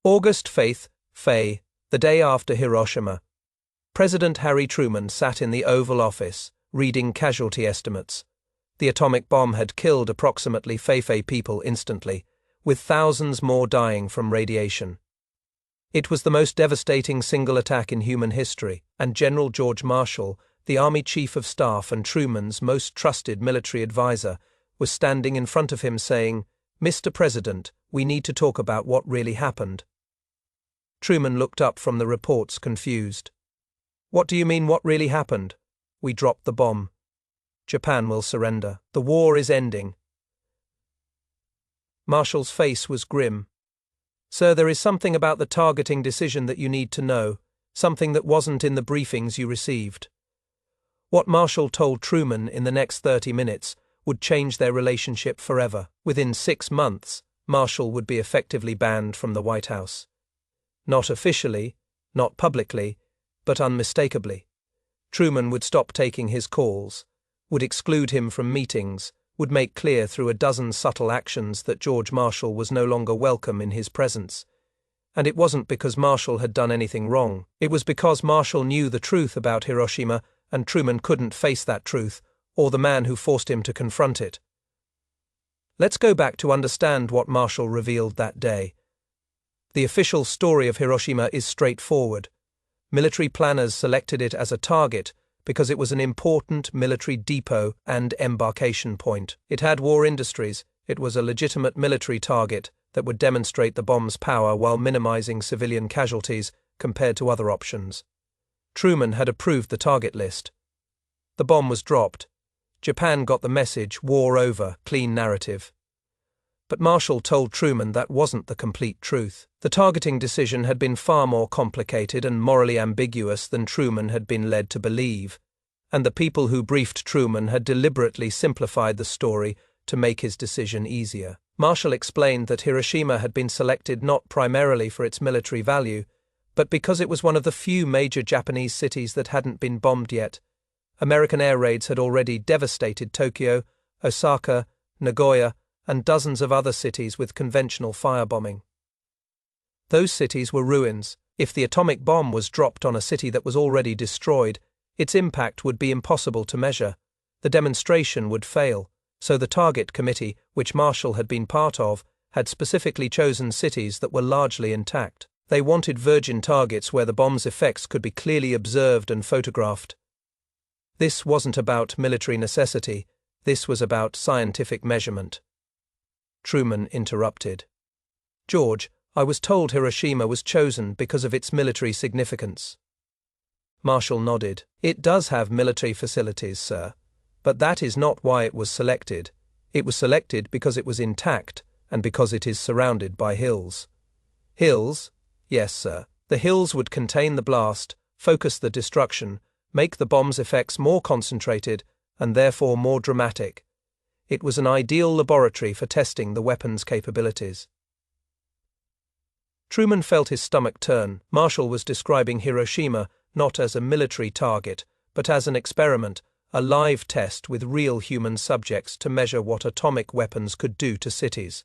August Faye, the day after Hiroshima. President Harry Truman sat in the Oval Office, reading casualty estimates. The atomic bomb had killed approximately 50 people instantly, with thousands more dying from radiation. It was the most devastating single attack in human history, and General George Marshall, the Army Chief of Staff and Truman's most trusted military advisor, was standing in front of him saying, "Mr. President, we need to talk about what really happened." Truman looked up from the reports confused. "What do you mean, what really happened?" "We dropped the bomb. Japan will surrender. The war is ending." Marshall's face was grim. "Sir, there is something about the targeting decision that you need to know, something that wasn't in the briefings you received." What Marshall told Truman in the next 30 minutes would change their relationship forever. Within 6 months, Marshall would be effectively banned from the White House. Not officially, not publicly, but unmistakably. Truman would stop taking his calls, would exclude him from meetings, would make clear through a dozen subtle actions that George Marshall was no longer welcome in his presence. And it wasn't because Marshall had done anything wrong. It was because Marshall knew the truth about Hiroshima, and Truman couldn't face that truth, or the man who forced him to confront it. Let's go back to understand what Marshall revealed that day. The official story of Hiroshima is straightforward. Military planners selected it as a target because it was an important military depot and embarkation point. It had war industries. It was a legitimate military target that would demonstrate the bomb's power while minimizing civilian casualties compared to other options. Truman had approved the target list. The bomb was dropped. Japan got the message, war over, clean narrative. But Marshall told Truman that wasn't the complete truth. The targeting decision had been far more complicated and morally ambiguous than Truman had been led to believe, and the people who briefed Truman had deliberately simplified the story to make his decision easier. Marshall explained that Hiroshima had been selected not primarily for its military value, but because it was one of the few major Japanese cities that hadn't been bombed yet. American air raids had already devastated Tokyo, Osaka, Nagoya, and dozens of other cities with conventional firebombing. Those cities were ruins. If the atomic bomb was dropped on a city that was already destroyed, its impact would be impossible to measure. The demonstration would fail, so the target committee, which Marshall had been part of, had specifically chosen cities that were largely intact. They wanted virgin targets where the bomb's effects could be clearly observed and photographed. This wasn't about military necessity, this was about scientific measurement. Truman interrupted. "George, I was told Hiroshima was chosen because of its military significance." Marshall nodded. "It does have military facilities, sir, but that is not why it was selected. It was selected because it was intact and because it is surrounded by hills." "Hills?" "Yes, sir. The hills would contain the blast, focus the destruction, make the bomb's effects more concentrated and therefore more dramatic. It was an ideal laboratory for testing the weapon's capabilities." Truman felt his stomach turn. Marshall was describing Hiroshima not as a military target, but as an experiment, a live test with real human subjects to measure what atomic weapons could do to cities.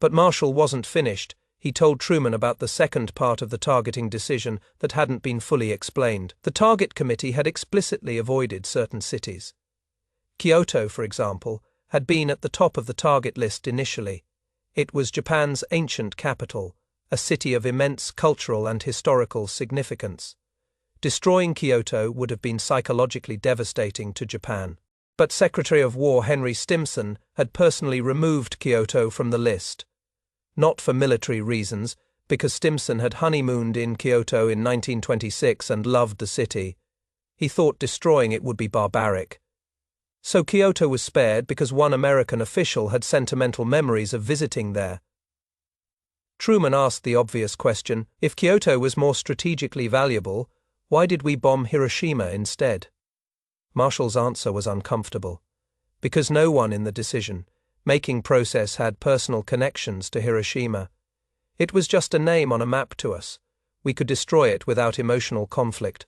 But Marshall wasn't finished. He told Truman about the second part of the targeting decision that hadn't been fully explained. The target committee had explicitly avoided certain cities. Kyoto, for example, had been at the top of the target list initially. It was Japan's ancient capital, a city of immense cultural and historical significance. Destroying Kyoto would have been psychologically devastating to Japan. But Secretary of War Henry Stimson had personally removed Kyoto from the list. Not for military reasons, because Stimson had honeymooned in Kyoto in 1926 and loved the city. He thought destroying it would be barbaric. So Kyoto was spared because one American official had sentimental memories of visiting there. Truman asked the obvious question, if Kyoto was more strategically valuable, why did we bomb Hiroshima instead? Marshall's answer was uncomfortable. Because no one in the decision-making process had personal connections to Hiroshima. It was just a name on a map to us. We could destroy it without emotional conflict.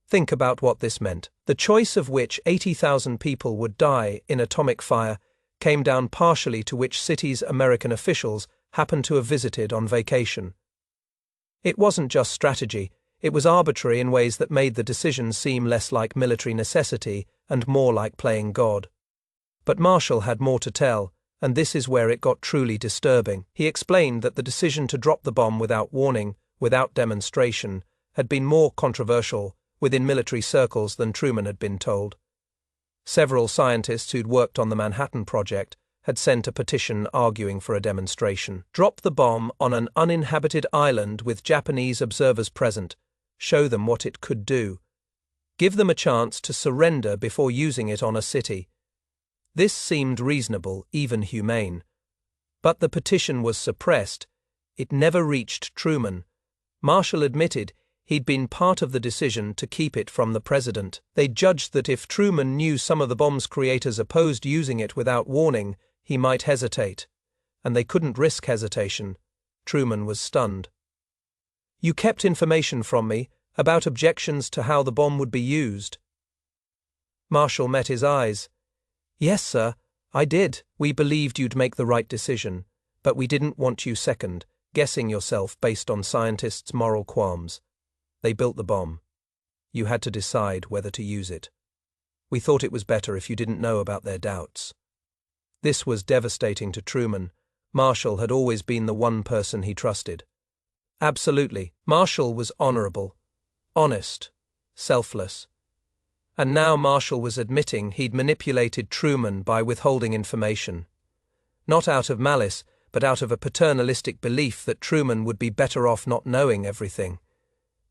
Think about what this meant. The choice of which 80,000 people would die in atomic fire came down partially to which cities American officials happened to have visited on vacation. It wasn't just strategy, it was arbitrary in ways that made the decision seem less like military necessity and more like playing God. But Marshall had more to tell, and this is where it got truly disturbing. He explained that the decision to drop the bomb without warning, without demonstration, had been more controversial within military circles than Truman had been told. Several scientists who'd worked on the Manhattan Project had sent a petition arguing for a demonstration. Drop the bomb on an uninhabited island with Japanese observers present. Show them what it could do. Give them a chance to surrender before using it on a city. This seemed reasonable, even humane. But the petition was suppressed. It never reached Truman. Marshall admitted he'd been part of the decision to keep it from the president. They judged that if Truman knew some of the bomb's creators opposed using it without warning, he might hesitate. And they couldn't risk hesitation. Truman was stunned. "You kept information from me about objections to how the bomb would be used." Marshall met his eyes. "Yes, sir, I did. We believed you'd make the right decision, but we didn't want you second, guessing yourself based on scientists' moral qualms. They built the bomb. You had to decide whether to use it. We thought it was better if you didn't know about their doubts." This was devastating to Truman. Marshall had always been the one person he trusted. Absolutely, Marshall was honorable, honest, selfless. And now Marshall was admitting he'd manipulated Truman by withholding information. Not out of malice, but out of a paternalistic belief that Truman would be better off not knowing everything.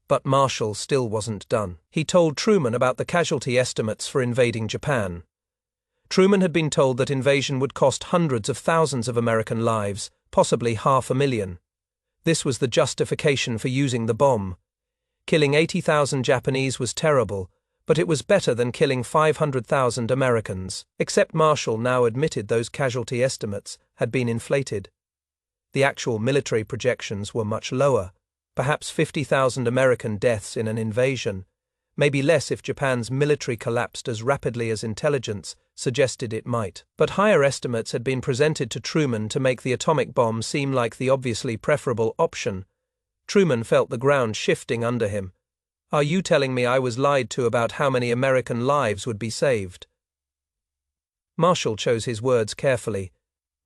But Marshall still wasn't done. He told Truman about the casualty estimates for invading Japan. Truman had been told that invasion would cost hundreds of thousands of American lives, possibly 500,000. This was the justification for using the bomb. Killing 80,000 Japanese was terrible, but it was better than killing 500,000 Americans. Except Marshall now admitted those casualty estimates had been inflated. The actual military projections were much lower, perhaps 50,000 American deaths in an invasion, maybe less if Japan's military collapsed as rapidly as intelligence suggested it might. But higher estimates had been presented to Truman to make the atomic bomb seem like the obviously preferable option. Truman felt the ground shifting under him. "Are you telling me I was lied to about how many American lives would be saved?" Marshall chose his words carefully.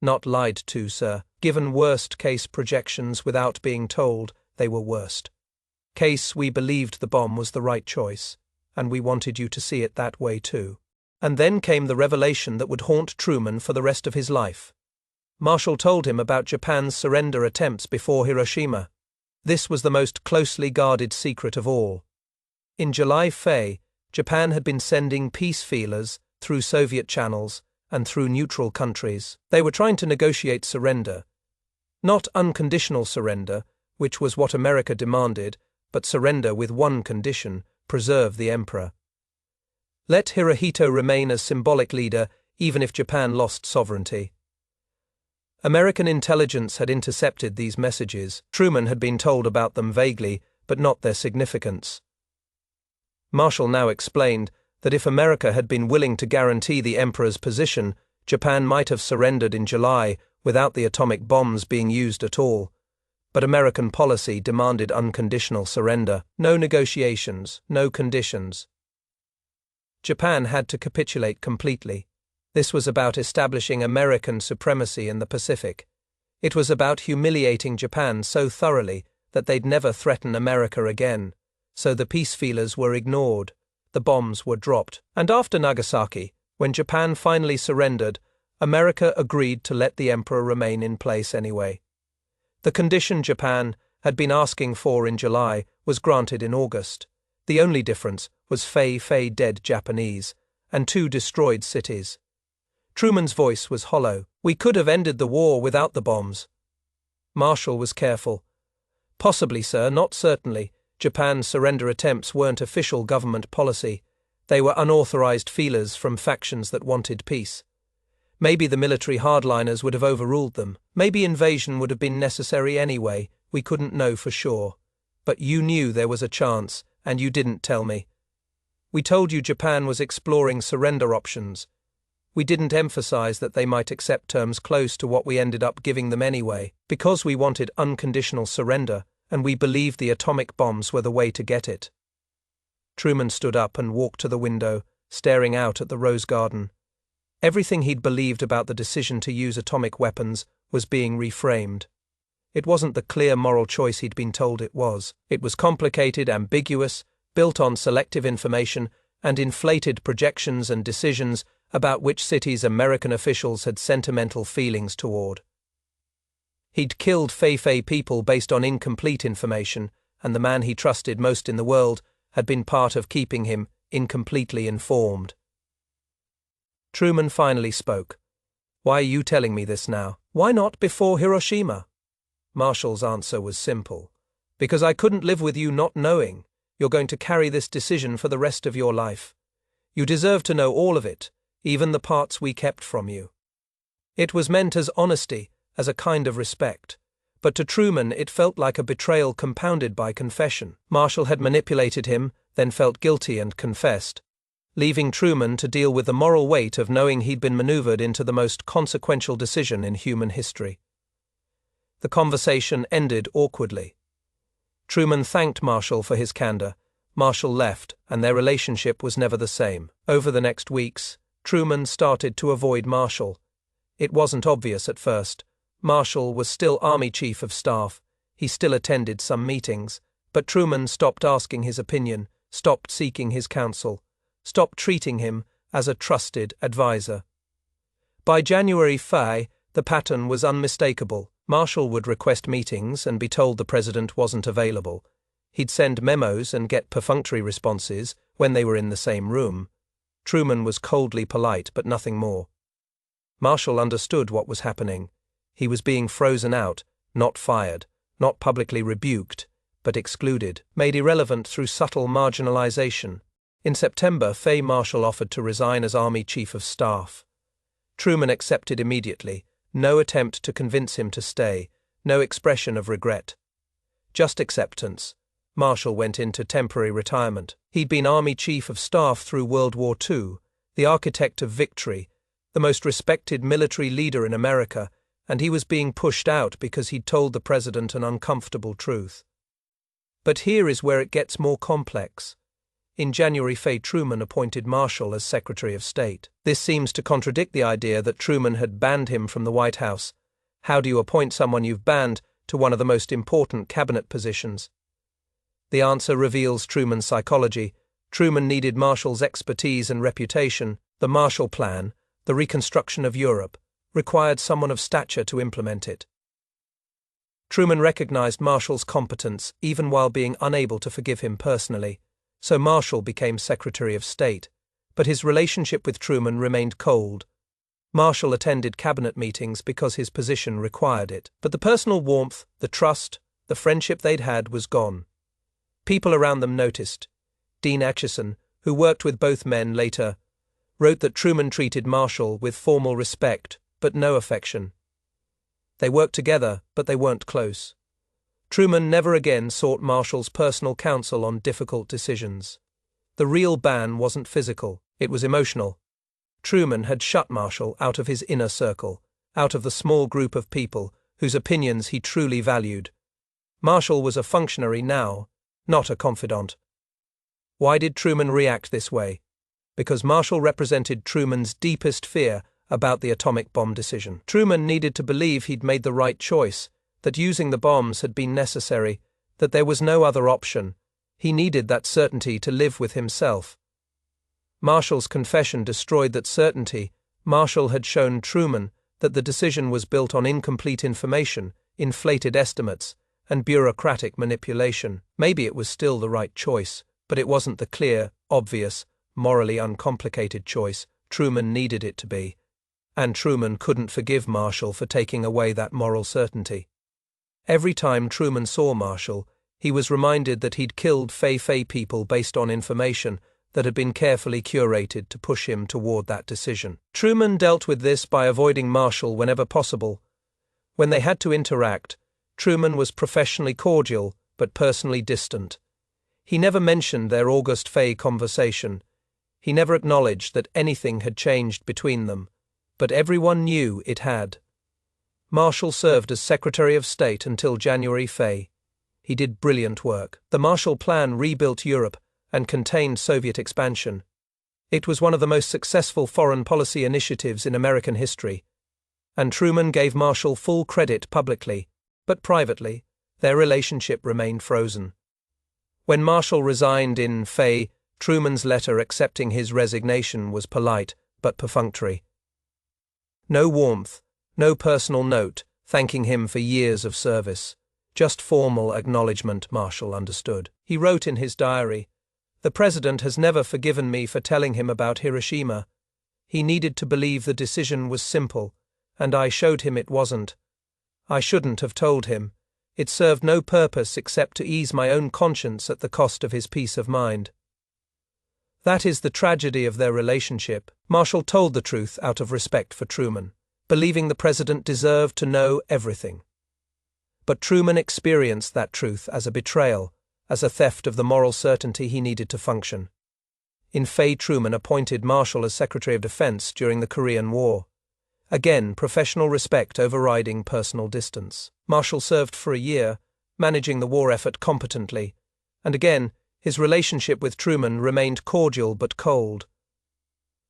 "Not lied to, sir. Given worst-case projections without being told, they were worst. Case we believed the bomb was the right choice, and we wanted you to see it that way too." And then came the revelation that would haunt Truman for the rest of his life. Marshall told him about Japan's surrender attempts before Hiroshima. This was the most closely guarded secret of all. In July, Japan had been sending peace feelers through Soviet channels and through neutral countries. They were trying to negotiate surrender. Not unconditional surrender, which was what America demanded, but surrender with one condition: preserve the emperor. Let Hirohito remain as symbolic leader, even if Japan lost sovereignty. American intelligence had intercepted these messages. Truman had been told about them vaguely, but not their significance. Marshall now explained that if America had been willing to guarantee the emperor's position, Japan might have surrendered in July without the atomic bombs being used at all. But American policy demanded unconditional surrender. No negotiations, no conditions. Japan had to capitulate completely. This was about establishing American supremacy in the Pacific. It was about humiliating Japan so thoroughly that they'd never threaten America again. So the peace feelers were ignored. The bombs were dropped. And after Nagasaki, when Japan finally surrendered, America agreed to let the emperor remain in place anyway. The condition Japan had been asking for in July was granted in August. The only difference was dead Japanese and 2 destroyed cities. Truman's voice was hollow. "We could have ended the war without the bombs." Marshall was careful. "Possibly, sir, not certainly. Japan's surrender attempts weren't official government policy. They were unauthorized feelers from factions that wanted peace. Maybe the military hardliners would have overruled them. Maybe invasion would have been necessary anyway. We couldn't know for sure. But you knew there was a chance, and you didn't tell me. We told you Japan was exploring surrender options. We didn't emphasize that they might accept terms close to what we ended up giving them anyway, because we wanted unconditional surrender, and we believed the atomic bombs were the way to get it. Truman stood up and walked to the window, staring out at the rose garden. Everything he'd believed about the decision to use atomic weapons was being reframed. It wasn't the clear moral choice he'd been told it was. It was complicated, ambiguous, built on selective information and inflated projections and decisions about which cities American officials had sentimental feelings toward. He'd killed Fei people based on incomplete information, and the man he trusted most in the world had been part of keeping him incompletely informed. Truman finally spoke. "Why are you telling me this now? Why not before Hiroshima?" Marshall's answer was simple. "Because I couldn't live with you not knowing. You're going to carry this decision for the rest of your life. You deserve to know all of it, even the parts we kept from you." It was meant as honesty, as a kind of respect. But to Truman it felt like a betrayal compounded by confession. Marshall had manipulated him, then felt guilty and confessed, leaving Truman to deal with the moral weight of knowing he'd been maneuvered into the most consequential decision in human history. The conversation ended awkwardly. Truman thanked Marshall for his candor. Marshall left, and their relationship was never the same. Over the next weeks, Truman started to avoid Marshall. It wasn't obvious at first. Marshall was still Army Chief of Staff. He still attended some meetings, but Truman stopped asking his opinion, stopped seeking his counsel, stopped treating him as a trusted advisor. By January 5, the pattern was unmistakable. Marshall would request meetings and be told the president wasn't available. He'd send memos and get perfunctory responses when they were in the same room. Truman was coldly polite, but nothing more. Marshall understood what was happening. He was being frozen out, not fired, not publicly rebuked, but excluded, made irrelevant through subtle marginalization. In September, Marshall offered to resign as Army Chief of Staff. Truman accepted immediately. No attempt to convince him to stay, no expression of regret. Just acceptance. Marshall went into temporary retirement. He'd been Army Chief of Staff through World War II, the architect of victory, the most respected military leader in America, and he was being pushed out because he'd told the president an uncomfortable truth. But here is where it gets more complex. In January, Truman appointed Marshall as Secretary of State. This seems to contradict the idea that Truman had banned him from the White House. How do you appoint someone you've banned to one of the most important cabinet positions? The answer reveals Truman's psychology. Truman needed Marshall's expertise and reputation. The Marshall Plan, the reconstruction of Europe, required someone of stature to implement it. Truman recognized Marshall's competence even while being unable to forgive him personally. So Marshall became Secretary of State, but his relationship with Truman remained cold. Marshall attended cabinet meetings because his position required it, but the personal warmth, the trust, the friendship they'd had was gone. People around them noticed. Dean Acheson, who worked with both men later, wrote that Truman treated Marshall with formal respect, but no affection. They worked together, but they weren't close. Truman never again sought Marshall's personal counsel on difficult decisions. The real ban wasn't physical, it was emotional. Truman had shut Marshall out of his inner circle, out of the small group of people whose opinions he truly valued. Marshall was a functionary now, not a confidant. Why did Truman react this way? Because Marshall represented Truman's deepest fear about the atomic bomb decision. Truman needed to believe he'd made the right choice, that using the bombs had been necessary, that there was no other option. He needed that certainty to live with himself. Marshall's confession destroyed that certainty. Marshall had shown Truman that the decision was built on incomplete information, inflated estimates, and bureaucratic manipulation. Maybe it was still the right choice, but it wasn't the clear, obvious, morally uncomplicated choice Truman needed it to be. And Truman couldn't forgive Marshall for taking away that moral certainty. Every time Truman saw Marshall, he was reminded that he'd killed Fei people based on information that had been carefully curated to push him toward that decision. Truman dealt with this by avoiding Marshall whenever possible. When they had to interact, Truman was professionally cordial but personally distant. He never mentioned their August Fei conversation. He never acknowledged that anything had changed between them, but everyone knew it had. Marshall served as Secretary of State until January Fay. He did brilliant work. The Marshall Plan rebuilt Europe and contained Soviet expansion. It was one of the most successful foreign policy initiatives in American history, and Truman gave Marshall full credit publicly, but privately, their relationship remained frozen. When Marshall resigned in Fay, Truman's letter accepting his resignation was polite but perfunctory. No warmth, no personal note thanking him for years of service, just formal acknowledgement. Marshall understood. He wrote in his diary, "The President has never forgiven me for telling him about Hiroshima. He needed to believe the decision was simple, and I showed him it wasn't. I shouldn't have told him. It served no purpose except to ease my own conscience at the cost of his peace of mind." That is the tragedy of their relationship. Marshall told the truth out of respect for Truman, believing the president deserved to know everything. But Truman experienced that truth as a betrayal, as a theft of the moral certainty he needed to function. In Fay, Truman appointed Marshall as Secretary of Defense during the Korean War. Again, professional respect overriding personal distance. Marshall served for a year, managing the war effort competently, and again, his relationship with Truman remained cordial but cold.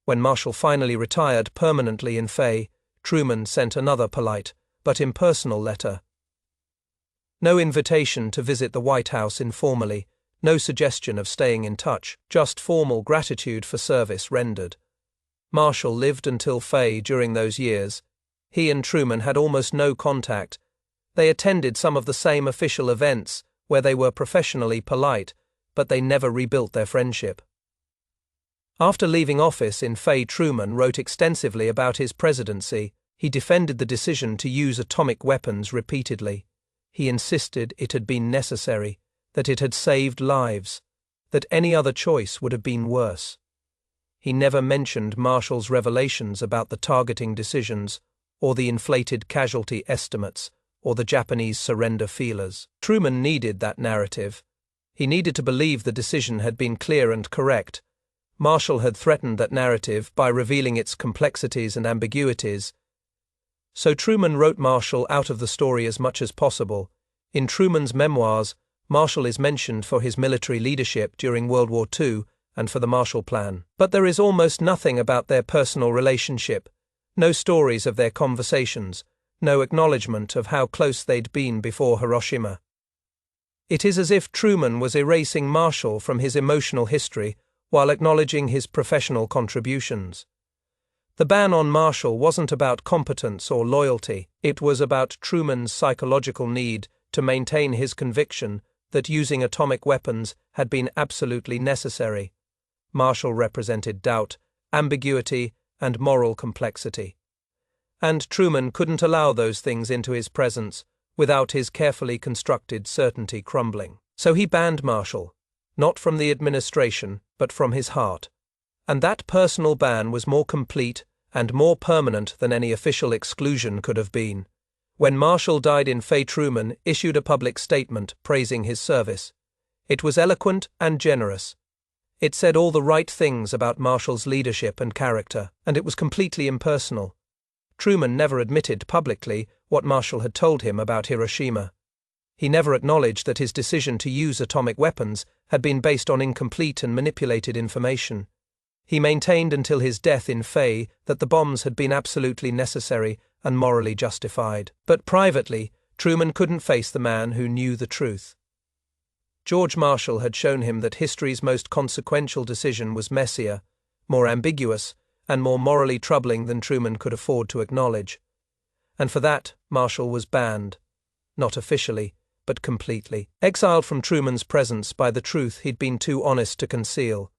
When Marshall finally retired permanently in Fay, Truman sent another polite but impersonal letter. No invitation to visit the White House informally, no suggestion of staying in touch, just formal gratitude for service rendered. Marshall lived until Fay during those years. He and Truman had almost no contact. They attended some of the same official events where they were professionally polite, but they never rebuilt their friendship. After leaving office in Fay, Truman wrote extensively about his presidency. He defended the decision to use atomic weapons repeatedly. He insisted it had been necessary, that it had saved lives, that any other choice would have been worse. He never mentioned Marshall's revelations about the targeting decisions, or the inflated casualty estimates, or the Japanese surrender feelers. Truman needed that narrative. He needed to believe the decision had been clear and correct. Marshall had threatened that narrative by revealing its complexities and ambiguities. So Truman wrote Marshall out of the story as much as possible. In Truman's memoirs, Marshall is mentioned for his military leadership during World War II and for the Marshall Plan. But there is almost nothing about their personal relationship, no stories of their conversations, no acknowledgement of how close they'd been before Hiroshima. It is as if Truman was erasing Marshall from his emotional history while acknowledging his professional contributions. The ban on Marshall wasn't about competence or loyalty, it was about Truman's psychological need to maintain his conviction that using atomic weapons had been absolutely necessary. Marshall represented doubt, ambiguity, and moral complexity. And Truman couldn't allow those things into his presence without his carefully constructed certainty crumbling. So he banned Marshall, not from the administration, but from his heart. And that personal ban was more complete and more permanent than any official exclusion could have been. When Marshall died in Fay, Truman issued a public statement praising his service. It was eloquent and generous. It said all the right things about Marshall's leadership and character, and it was completely impersonal. Truman never admitted publicly what Marshall had told him about Hiroshima. He never acknowledged that his decision to use atomic weapons had been based on incomplete and manipulated information. He maintained until his death in Fay that the bombs had been absolutely necessary and morally justified. But privately, Truman couldn't face the man who knew the truth. George Marshall had shown him that history's most consequential decision was messier, more ambiguous, and more morally troubling than Truman could afford to acknowledge. And for that, Marshall was banned. Not officially, but completely. Exiled from Truman's presence by the truth he'd been too honest to conceal.